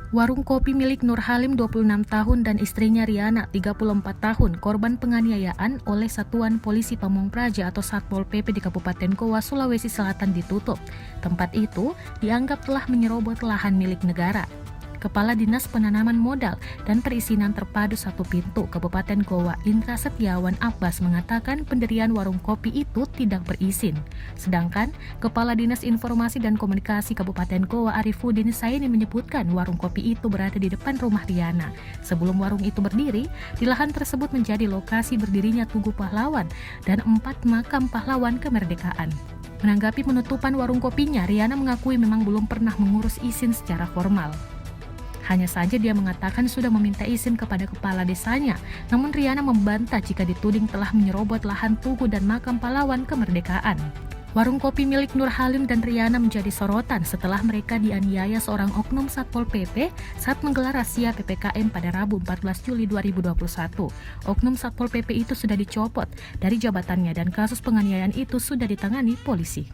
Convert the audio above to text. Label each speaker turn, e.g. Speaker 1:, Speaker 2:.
Speaker 1: Warung kopi milik Nur Halim 26 tahun dan istrinya Riana 34 tahun korban penganiayaan oleh Satuan Polisi Pamong Praja atau Satpol PP di Kabupaten Goa, Sulawesi Selatan ditutup. Tempat itu dianggap telah menyerobot lahan milik negara. Kepala Dinas Penanaman Modal dan Perizinan Terpadu Satu Pintu Kabupaten Goa, Indra Setiawan Abbas mengatakan pendirian warung kopi itu tidak berizin. Sedangkan Kepala Dinas Informasi dan Komunikasi Kabupaten Goa, Arifuddin Saini menyebutkan warung kopi itu berada di depan rumah Riana. Sebelum warung itu berdiri, di lahan tersebut menjadi lokasi berdirinya Tugu Pahlawan dan 4 makam pahlawan kemerdekaan. Menanggapi penutupan warung kopinya, Riana mengakui memang belum pernah mengurus izin secara formal. Hanya saja dia mengatakan sudah meminta izin kepada kepala desanya, namun Riana membantah jika dituding telah menyerobot lahan tugu dan makam pahlawan kemerdekaan. Warung kopi milik Nur Halim dan Riana menjadi sorotan setelah mereka dianiaya seorang oknum Satpol PP saat menggelar razia PPKM pada Rabu 14 Juli 2021. Oknum Satpol PP itu sudah dicopot dari jabatannya dan kasus penganiayaan itu sudah ditangani polisi.